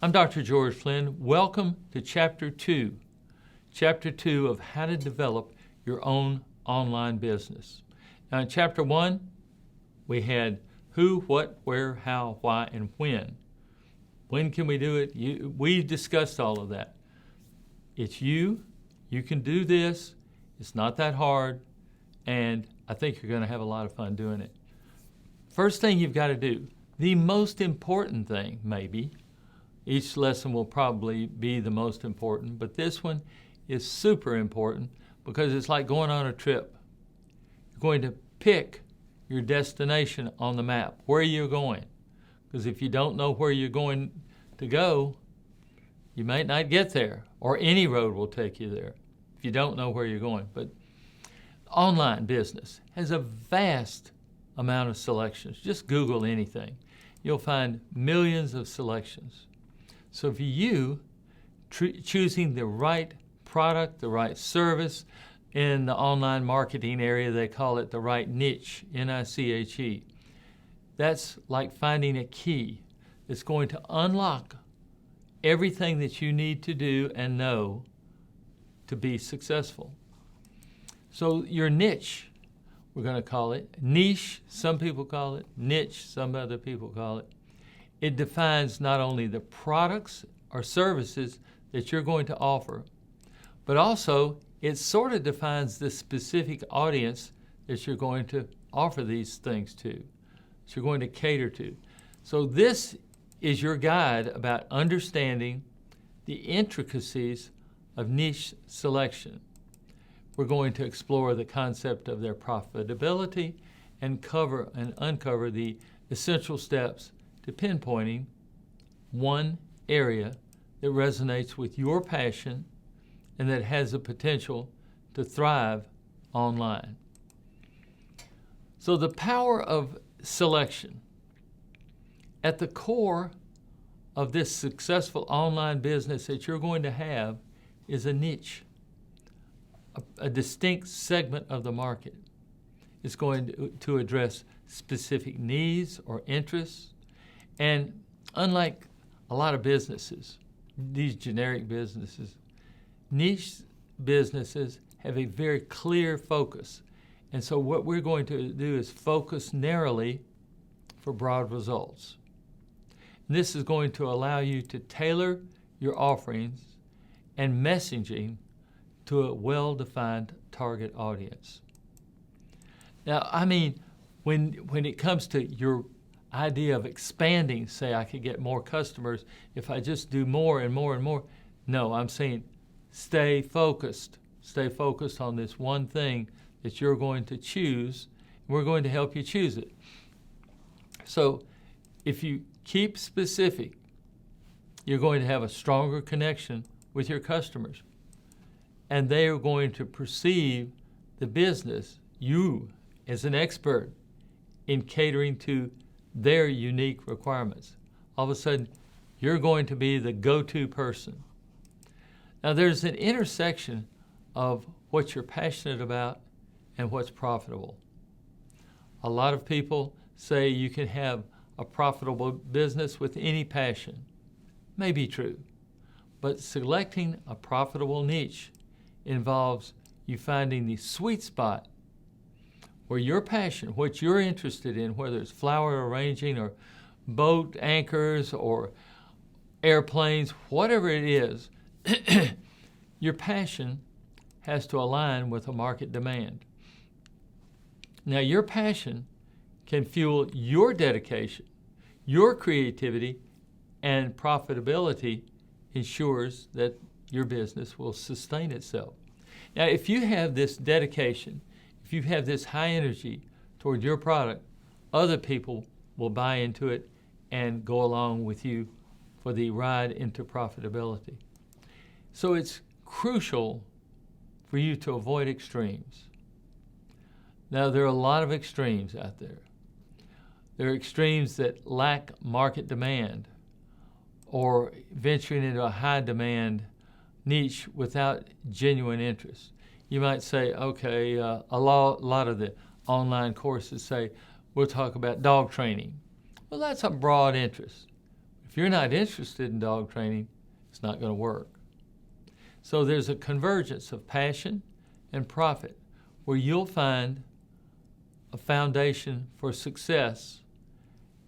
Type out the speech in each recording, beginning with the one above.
I'm Dr. George Flynn. Welcome to Chapter 2. Chapter 2 of How to Develop Your Own Online Business. Now in Chapter 1, we had who, what, where, how, why, and when. When can we do it? We discussed all of that. It's you. You can do this. It's not that hard. And I think you're going to have a lot of fun doing it. First thing you've got to do, the most important thing maybe, each lesson will probably be the most important, but this one is super important because it's like going on a trip. You're going to pick your destination on the map, where you're going. Because if you don't know where you're going to go, you might not get there, or any road will take you there if you don't know where you're going. But online business has a vast amount of selections. Just Google anything. You'll find millions of selections. So for you, choosing the right product, the right service, in the online marketing area, they call it the right niche, N-I-C-H-E. That's like finding a key that's going to unlock everything that you need to do and know to be successful. So your niche, we're going to call it niche, some people call it niche, some other people call it. It defines not only the products or services that you're going to offer, but also it sort of defines the specific audience that you're going to offer these things to, that you're going to cater to. So this is your guide about understanding the intricacies of niche selection. We're going to explore the concept of their profitability and uncover the essential steps to pinpointing one area that resonates with your passion and that has the potential to thrive online. So the power of selection. At the core of this successful online business that you're going to have is a niche, a distinct segment of the market. It's going to address specific needs or interests. And unlike a lot of businesses, these generic businesses, niche businesses have a very clear focus. And so what we're going to do is focus narrowly for broad results. And this is going to allow you to tailor your offerings and messaging to a well-defined target audience. Now, I mean, when it comes to your idea of expanding, say I could get more customers if I just do more and more and more. No, I'm saying stay focused. Stay focused on this one thing that you're going to choose. We're going to help you choose it. So if you keep specific, you're going to have a stronger connection with your customers. And they are going to perceive the business, you as an expert in catering to their unique requirements. All of a sudden, you're going to be the go-to person. Now, there's an intersection of what you're passionate about and what's profitable. A lot of people say you can have a profitable business with any passion. May be true, but selecting a profitable niche involves you finding the sweet spot where your passion, what you're interested in, whether it's flower arranging or boat anchors or airplanes, whatever it is, your passion has to align with a market demand. Now, your passion can fuel your dedication, your creativity, and profitability ensures that your business will sustain itself. Now, if you have this dedication, if you have this high energy toward your product, other people will buy into it and go along with you for the ride into profitability. So it's crucial for you to avoid extremes. Now, there are a lot of extremes out there. There are extremes that lack market demand or venturing into a high demand niche without genuine interest. You might say, okay, a lot of the online courses say, we'll talk about dog training. Well, that's a broad interest. If you're not interested in dog training, it's not going to work. So there's a convergence of passion and profit where you'll find a foundation for success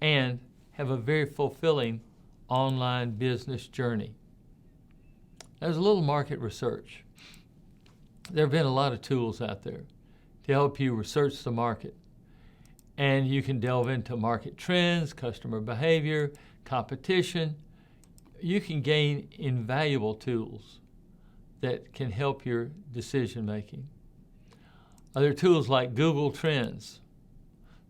and have a very fulfilling online business journey. There's a little market research. There have been a lot of tools out there to help you research the market. And you can delve into market trends, customer behavior, competition. You can gain invaluable tools that can help your decision making. Other tools like Google Trends,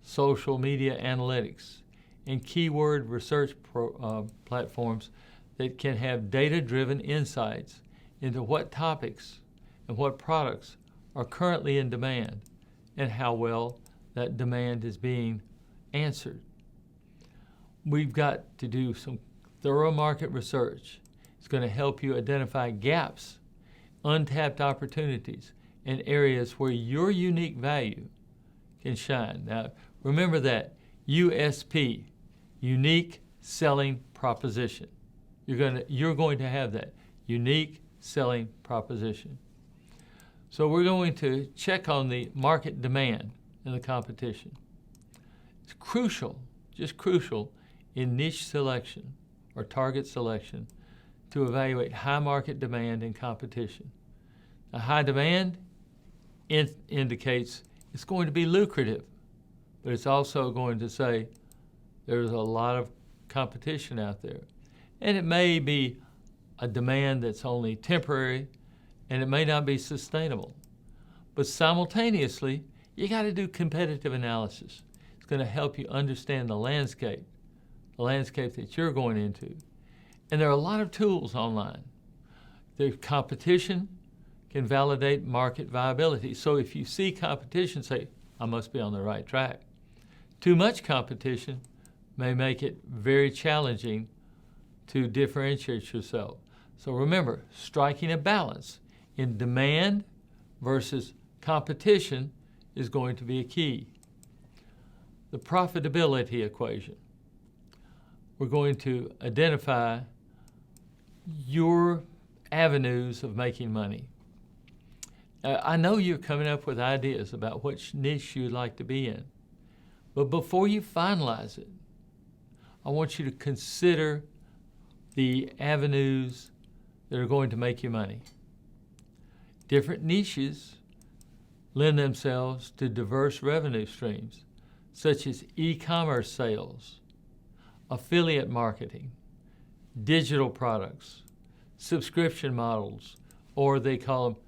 social media analytics, and keyword research platforms that can have data-driven insights into what topics and what products are currently in demand and how well that demand is being answered. We've got to do some thorough market research. It's going to help you identify gaps, untapped opportunities, and areas where your unique value can shine. Now, remember that USP, unique selling proposition. You're going to have that unique selling proposition. So we're going to check on the market demand and the competition. It's crucial, just crucial, in niche selection or target selection to evaluate high market demand and competition. Now, high demand indicates it's going to be lucrative, but it's also going to say there's a lot of competition out there. And it may be a demand that's only temporary, and it may not be sustainable. But simultaneously, you got to do competitive analysis. It's going to help you understand the landscape that you're going into. And there are a lot of tools online. The competition can validate market viability. So if you see competition, say, I must be on the right track. Too much competition may make it very challenging to differentiate yourself. So remember, striking a balance in demand versus competition is going to be a key. The profitability equation. We're going to identify your avenues of making money. I know you're coming up with ideas about which niche you'd like to be in, but before you finalize it, I want you to consider the avenues that are going to make you money. Different niches lend themselves to diverse revenue streams, such as e-commerce sales, affiliate marketing, digital products, subscription models, or they call them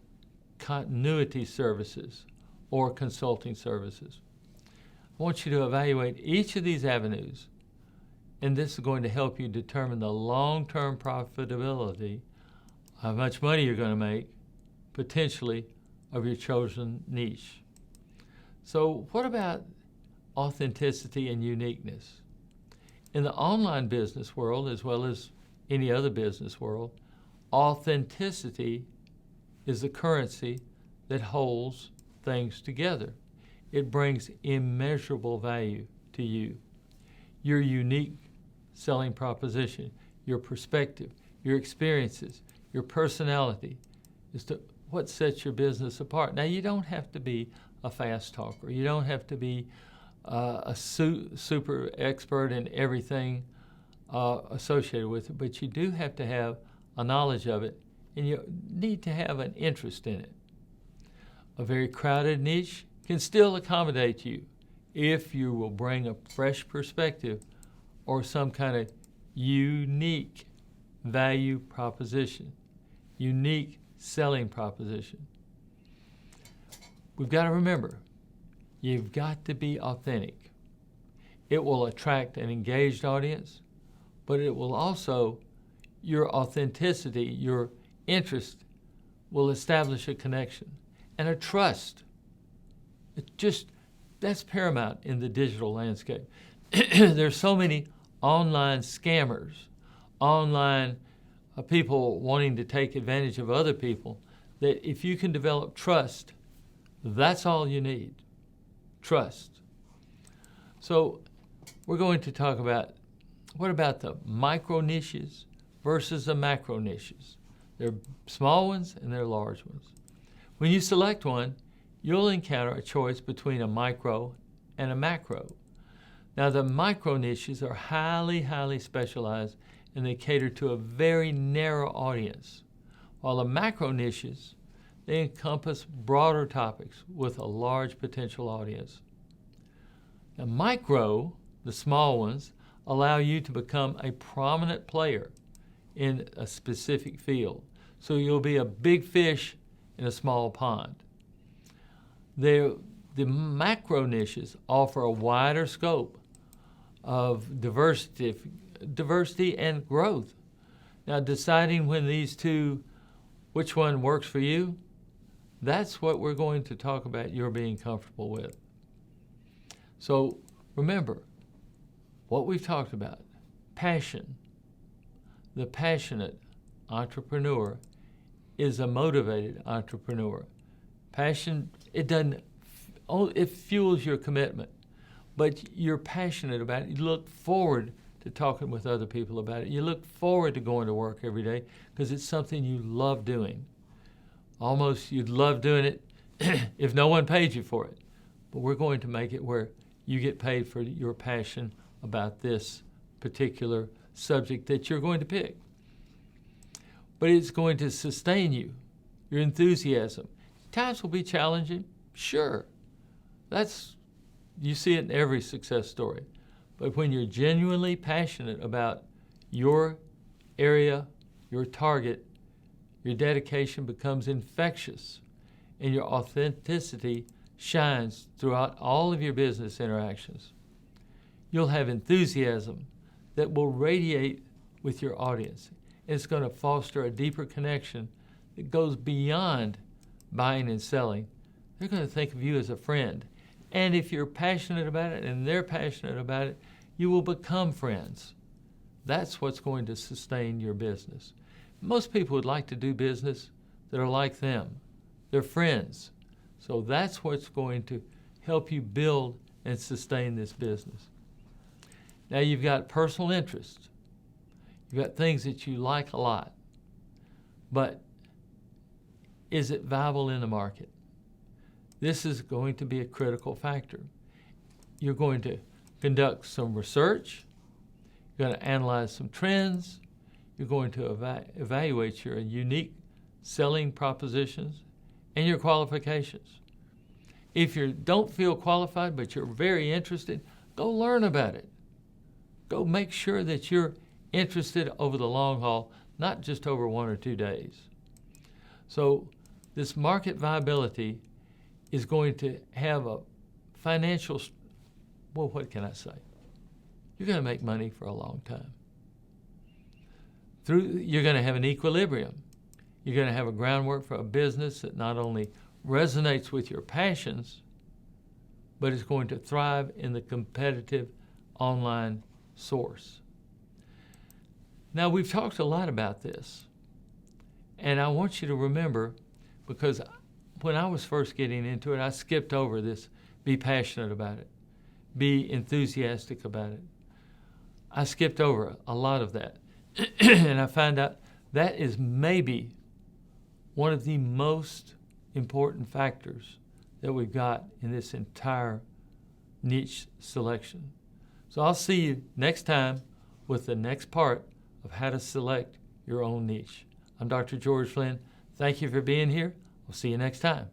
continuity services or consulting services. I want you to evaluate each of these avenues, and this is going to help you determine the long-term profitability, how much money you're going to make, potentially, of your chosen niche. So what about authenticity and uniqueness? In the online business world, as well as any other business world, authenticity is the currency that holds things together. It brings immeasurable value to you. Your unique selling proposition, your perspective, your experiences, your personality is what sets your business apart. Now, you don't have to be a fast talker. You don't have to be a super expert in everything associated with it, but you do have to have a knowledge of it, and you need to have an interest in it. A very crowded niche can still accommodate you if you will bring a fresh perspective or some kind of unique value proposition, unique selling proposition. We've got to remember, you've got to be authentic. It will attract an engaged audience, but it will also, your authenticity, your interest will establish a connection and a trust. That's paramount in the digital landscape. There's so many online scammers, online people wanting to take advantage of other people, that if you can develop trust, that's all you need, trust. So we're going to talk about What about the micro niches versus the macro niches? There are small ones and there are large ones. When you select one, you'll encounter a choice between a micro and a macro. Now, the micro niches are highly specialized, and they cater to a very narrow audience, while the macro niches, they encompass broader topics with a large potential audience. Now, micro, the small ones, allow you to become a prominent player in a specific field. So you'll be a big fish in a small pond. The macro niches offer a wider scope of diversity and growth. Now, deciding when these two, which one works for you, that's what we're going to talk about you're being comfortable with. So remember what we've talked about: passion. The passionate entrepreneur is a motivated entrepreneur. Passion, it fuels your commitment, but you're passionate about it. You look forward to talking with other people about it. You look forward to going to work every day because it's something you love doing. Almost you'd love doing it if no one paid you for it. But we're going to make it where you get paid for your passion about this particular subject that you're going to pick. But it's going to sustain you, your enthusiasm. Times will be challenging, sure. You see it in every success story. But when you're genuinely passionate about your area, your target, your dedication becomes infectious, and your authenticity shines throughout all of your business interactions. You'll have enthusiasm that will radiate with your audience. It's going to foster a deeper connection that goes beyond buying and selling. They're going to think of you as a friend. And if you're passionate about it and they're passionate about it, you will become friends. That's what's going to sustain your business. Most people would like to do business that are like them. They're friends. So that's what's going to help you build and sustain this business. Now, you've got personal interests. You've got things that you like a lot. But is it viable in the market? This is going to be a critical factor. You're going to conduct some research. You're going to analyze some trends. You're going to evaluate your unique selling propositions and your qualifications. If you don't feel qualified but you're very interested, go learn about it. Go make sure that you're interested over the long haul, not just over 1 or 2 days. So this market viability is going to have a financial, well, what can I say? You're going to make money for a long time. You're going to have an equilibrium. You're going to have a groundwork for a business that not only resonates with your passions, but is going to thrive in the competitive online source. Now, we've talked a lot about this, and I want you to remember, because when I was first getting into it, I skipped over this: be passionate about it, be enthusiastic about it. I skipped over a lot of that, and I found out that is maybe one of the most important factors that we've got in this entire niche selection. So I'll see you next time with the next part of how to select your own niche. I'm Dr. George Flynn. Thank you for being here. We'll see you next time.